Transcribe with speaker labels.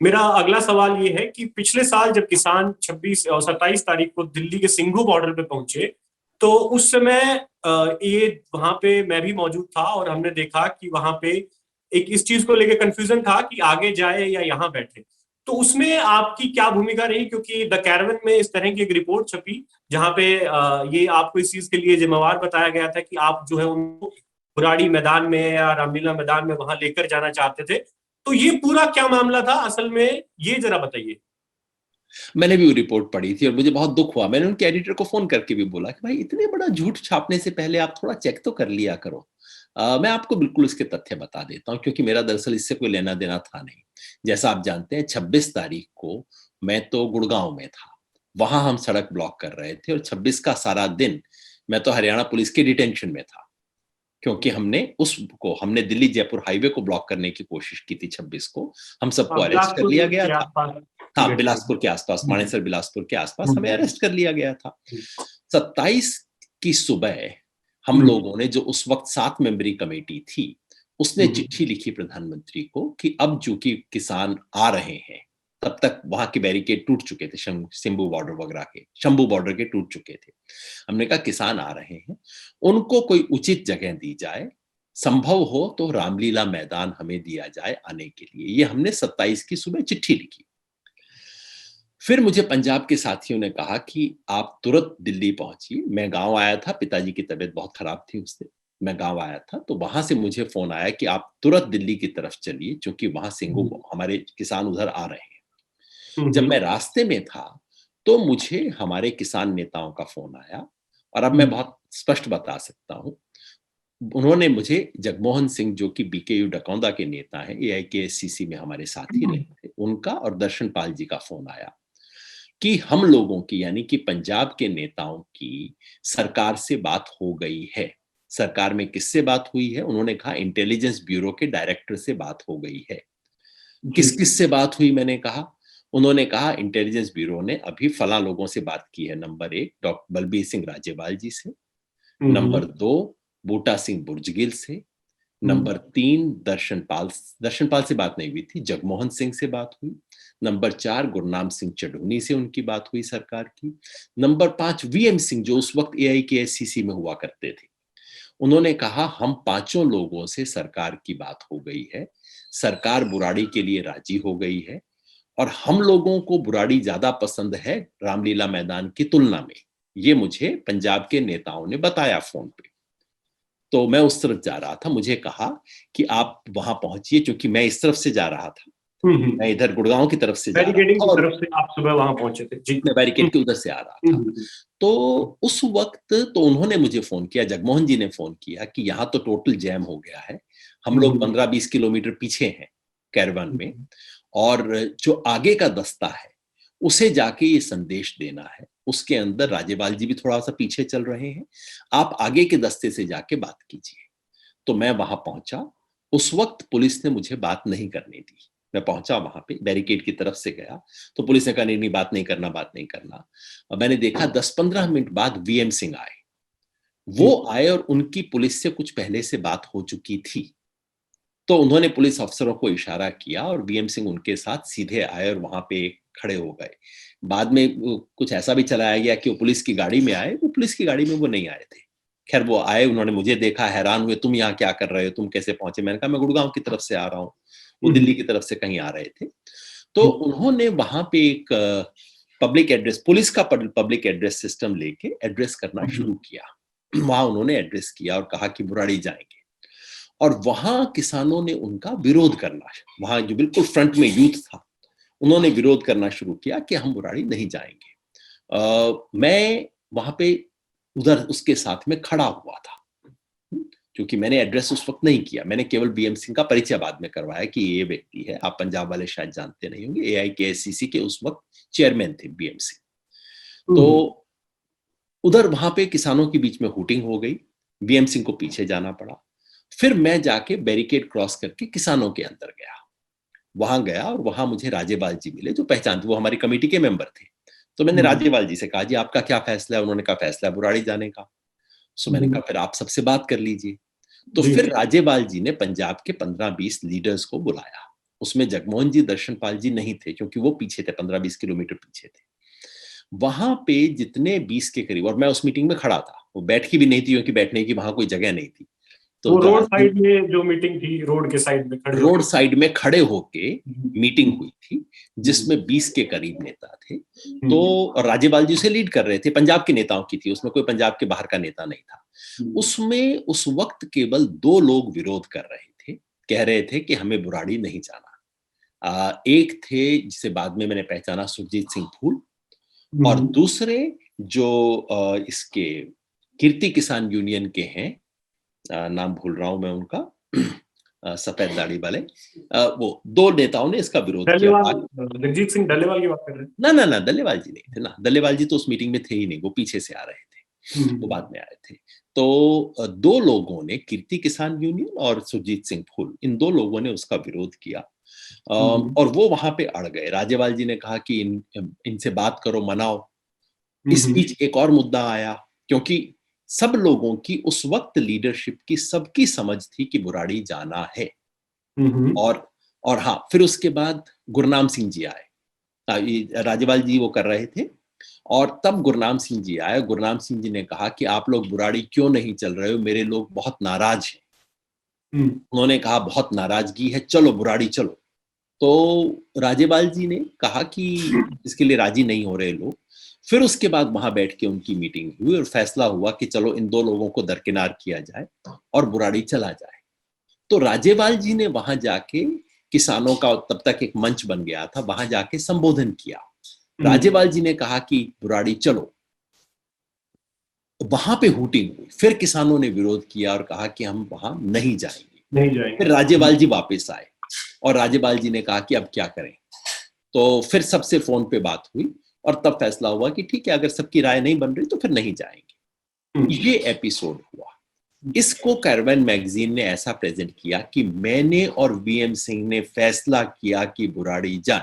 Speaker 1: मेरा अगला सवाल ये है कि पिछले साल जब किसान 26 और 27 तारीख को दिल्ली के सिंघू बॉर्डर पे पहुंचे, तो उस समय ये वहां पे मैं भी मौजूद था और हमने देखा कि वहां पे एक इस चीज को लेकर कंफ्यूजन था कि आगे जाए या यहाँ बैठे। तो उसमें आपकी क्या भूमिका रही, क्योंकि द कैरवन में इस तरह की एक रिपोर्ट छपी जहां पे ये आपको इस चीज के लिए जिम्मेवार बताया गया था कि आप जो है उनको बुराड़ी मैदान में या रामलीला मैदान में वहां लेकर जाना चाहते थे। तो ये पूरा क्या मामला था असल में, ये जरा बताइए।
Speaker 2: मैंने भी वो रिपोर्ट पढ़ी थी और मुझे बहुत दुख हुआ। मैंने उनके एडिटर को फोन करके भी बोला कि भाई इतने बड़ा झूठ छापने से पहले आप थोड़ा चेक तो कर लिया करो। मैं आपको बिल्कुल इसके तथ्य बता देता हूँ, क्योंकि मेरा दरअसल इससे कोई लेना देना था नहीं। जैसा आप जानते हैं, 26 तारीख को मैं तो गुड़गांव में था, वहां हम सड़क ब्लॉक कर रहे थे, और 26 का सारा दिन मैं तो हरियाणा पुलिस के डिटेंशन में था, क्योंकि हमने दिल्ली जयपुर हाईवे को ब्लॉक करने की कोशिश की थी। 26 को हम सबको अरेस्ट कर
Speaker 1: बिलासपुर
Speaker 2: लिया गया
Speaker 1: के
Speaker 2: था।
Speaker 1: आसपास की
Speaker 2: हाँ,
Speaker 1: घटना।
Speaker 2: बिलासपुर के आसपास, मानेसर बिलासपुर के आसपास हमें
Speaker 1: हम्म,
Speaker 2: अरेस्ट कर लिया गया था। 27 की सुबह हम
Speaker 1: हम्म,
Speaker 2: लोगों ने, जो उस वक्त 7 मेंबरी कमेटी थी, उसने
Speaker 1: हम्म,
Speaker 2: चिट्ठी लिखी प्रधानमंत्री को कि अब चूंकि किसान आ रहे हैं, तब तक वहां के बैरिकेड टूट चुके थे, शंभू बॉर्डर वगैरह के, शंभू बॉर्डर के टूट चुके थे। हमने कहा किसान आ रहे हैं, उनको कोई उचित जगह दी जाए, संभव हो तो रामलीला मैदान हमें दिया जाए आने के लिए। ये हमने 27 की सुबह चिट्ठी लिखी। फिर मुझे पंजाब के साथियों ने कहा कि आप तुरंत दिल्ली पहुंचिए। मैं गांव आया था, पिताजी की तबीयत बहुत खराब थी उस दिन। मैं गांव आया था, तो वहां से मुझे फोन आया कि आप तुरंत दिल्ली की तरफ चलिए, क्योंकि वहां सिंघू हमारे किसान उधर आ रहे हैं। जब मैं रास्ते में था, तो मुझे हमारे किसान नेताओं का फोन आया, और अब मैं बहुत स्पष्ट बता सकता हूं। उन्होंने मुझे, जगमोहन सिंह जो कि बीकेयू डकौंदा के नेता हैं, एआईकेएससीसी में हमारे साथी रहे थे, उनका और दर्शन पाल जी का फोन आया कि हम लोगों की, यानी कि पंजाब के नेताओं की सरकार से बात हो गई है। सरकार में किससे बात हुई है? उन्होंने कहा इंटेलिजेंस ब्यूरो के डायरेक्टर से बात हो गई है। किस किस से बात हुई, मैंने कहा। उन्होंने कहा इंटेलिजेंस ब्यूरो ने अभी फला लोगों से बात की है। नंबर 1 डॉक्टर बलबीर सिंह राजेवाल जी से, नंबर 2 बूटा सिंह बुर्जगिल से, नंबर 3 दर्शनपाल से बात नहीं हुई थी, जगमोहन सिंह से बात हुई। नंबर 4 गुरनाम सिंह चढ़ूनी से उनकी बात हुई सरकार की। नंबर 5 वीएम सिंह, जो उस वक्त एआईकेएससीसी में हुआ करते थे। उन्होंने कहा हम पांचों लोगों से सरकार की बात हो गई है, सरकार बुराड़ी के लिए राजी हो गई है, और हम लोगों को बुराड़ी ज्यादा पसंद है रामलीला मैदान की तुलना में। ये मुझे पंजाब के नेताओं ने बताया फोन पे। तो मैं उस तरफ जा रहा था, मुझे कहा कि आप वहां पहुंचिए, क्योंकि मैं इस तरफ से जा रहा था। मैं इधर गुड़गांव की तरफ से जा रहा
Speaker 1: बैरिकेडिंग
Speaker 2: था,
Speaker 1: की
Speaker 2: और
Speaker 1: तरफ से आप सुबह वहां पहुंचे थे जी।
Speaker 2: मैं बैरिकेड के उधर से आ रहा था। तो उस वक्त तो उन्होंने मुझे फोन किया, जगमोहन जी ने फोन किया कि यहाँ तो टोटल जैम हो गया है, हम लोग 15-20 किलोमीटर पीछे हैं कैरवान में, और जो आगे का दस्ता है उसे जाके ये संदेश देना है। उसके अंदर राजेवाल जी भी थोड़ा सा पीछे चल रहे हैं, आप आगे के दस्ते से जाके बात कीजिए। तो मैं वहां पहुंचा। उस वक्त पुलिस ने मुझे बात नहीं करने दी। मैं पहुंचा वहां पे, बैरिकेड की तरफ से गया, तो पुलिस ने कहा नहीं नहीं, बात नहीं करना, बात नहीं करना। और मैंने देखा 10-15 मिनट बाद वीएम सिंह आए। वो आए और उनकी पुलिस से कुछ पहले से बात हो चुकी थी। तो उन्होंने पुलिस अफसरों को इशारा किया और वीएम सिंह उनके साथ सीधे आए और वहां पे खड़े हो गए। बाद में कुछ ऐसा भी चलाया गया कि वो पुलिस की गाड़ी में आए। वो पुलिस की गाड़ी में वो नहीं आए थे। खैर वो आए, उन्होंने मुझे देखा, हैरान हुए, तुम यहाँ क्या कर रहे हो, तुम कैसे पहुंचे? मैंने कहा मैं गुड़गांव की तरफ से आ रहा हूँ। वो दिल्ली की तरफ से कहीं आ रहे थे। तो उन्होंने वहां पे एक पब्लिक एड्रेस, पुलिस का पब्लिक एड्रेस सिस्टम लेके एड्रेस करना शुरू किया। वहां उन्होंने एड्रेस किया और कहा कि बुराड़ी जाएंगे। और वहां किसानों ने उनका विरोध करना, वहां जो बिल्कुल फ्रंट में यूथ था, उन्होंने विरोध करना शुरू किया कि हम बुराड़ी नहीं जाएंगे। मैं वहां पे उधर उसके साथ में खड़ा हुआ था, क्योंकि मैंने एड्रेस उस वक्त नहीं किया। मैंने केवल बीएम सिंह का परिचय बाद में करवाया कि ये व्यक्ति है, आप पंजाब वाले शायद जानते नहीं होंगे, एआईकेएससीसी के उस वक्त चेयरमैन थे बीएम सिंह। तो उधर वहां पे किसानों के बीच में हुटिंग हो गई, बीएम सिंह को पीछे जाना पड़ा। फिर मैं जाके बैरिकेड क्रॉस करके किसानों के अंदर गया। वहां गया और वहां मुझे राजेवाल जी मिले, जो पहचानते, वो हमारी कमेटी के मेंबर थे। तो मैंने राजेवाल जी से कहा जी आपका क्या फैसला है? उन्होंने कहा फैसला है बुराड़ी जाने का। सो मैंने कहा फिर आप सबसे बात कर लीजिए। तो फिर राजेवाल जी ने पंजाब के 15-20 लीडर्स को बुलाया। उसमें जगमोहन जी, दर्शनपाल जी नहीं थे क्योंकि वो पीछे थे, 15-20 किलोमीटर पीछे थे। वहां पे जितने 20 के करीब, और मैं उस मीटिंग में खड़ा था, वो बैठ की भी नहीं थी क्योंकि बैठने की वहां कोई जगह नहीं थी। तो
Speaker 1: वो
Speaker 2: जो
Speaker 1: रोड साइड में जो मीटिंग थी, रोड के साइड में खड़े
Speaker 2: रोड साइड में खड़े होके मीटिंग हुई थी, जिसमें 20 के करीब नेता थे। तो राज्यपाल जी उसे लीड कर रहे थे, पंजाब के नेताओं की थी, उसमें कोई पंजाब के बाहर का नेता नहीं था। उसमें उस वक्त केवल 2 लोग विरोध कर रहे थे, कह रहे थे कि हमें बुराड़ी नहीं जाना। एक थे जिसे बाद में मैंने पहचाना, सुरजीत सिंह फूल, और दूसरे जो इसके कीर्ति किसान यूनियन के हैं, नाम भूल रहा हूं मैं उनका, सफेद दाढ़ी वाले, वो 2 नेताओं ने इसका विरोध किया।
Speaker 1: जगजीत सिंह डल्लेवाल की बात कर रहे हैं?
Speaker 2: ना, दल्लेवाल जी नहीं थे ना, दल्लेवाल जी तो उस मीटिंग में थे ही नहीं, वो पीछे से आ रहे थे, वो बाद में आए थे। तो 2 लोगों ने, कीर्ति किसान यूनियन और सुरजीत सिंह फूल, इन 2 लोगों ने उसका विरोध किया। और वो वहां पे अड़ गए। राज्यपाल जी ने कहा कि इनसे बात करो, मनाओ। इस बीच एक और मुद्दा आया, क्योंकि सब लोगों की उस वक्त लीडरशिप की सबकी समझ थी कि बुराड़ी जाना है। और हाँ, फिर उसके बाद गुरनाम सिंह जी आए, राज्यपाल जी वो कर रहे थे, और तब गुरनाम सिंह जी आए। गुरनाम सिंह जी ने कहा कि आप लोग बुराड़ी क्यों नहीं चल रहे हो, मेरे लोग बहुत नाराज हैं। उन्होंने कहा बहुत नाराजगी है, चलो बुराड़ी चलो। तो राज्यपाल जी ने कहा कि इसके लिए राजी नहीं हो रहे लोग। फिर उसके बाद वहां बैठ के उनकी मीटिंग हुई और फैसला हुआ कि चलो इन 2 लोगों को दरकिनार किया जाए और बुराड़ी चला जाए। तो राज्यपाल जी ने वहां जाके, किसानों का तब तक एक मंच बन गया था, वहां जाके संबोधन किया। राज्यपाल जी ने कहा कि बुराड़ी चलो। वहां पे हूटिंग हुई, फिर किसानों ने विरोध किया और कहा कि हम वहां नहीं जाएंगे। फिर राज्यपाल जी वापस आए और राज्यपाल जी ने कहा कि अब क्या करें। तो फिर सबसे फोन पे बात हुई और तब फैसला हुआ कि ठीक है, अगर सबकी राय नहीं बन रही तो फिर नहीं जाएंगे। ये एपिसोड हुआ। इसको कैरवैन मैगजीन ने ऐसा प्रेजेंट किया कि मैंने और वीएम सिंह ने फैसला किया कि बुराड़ी जाए।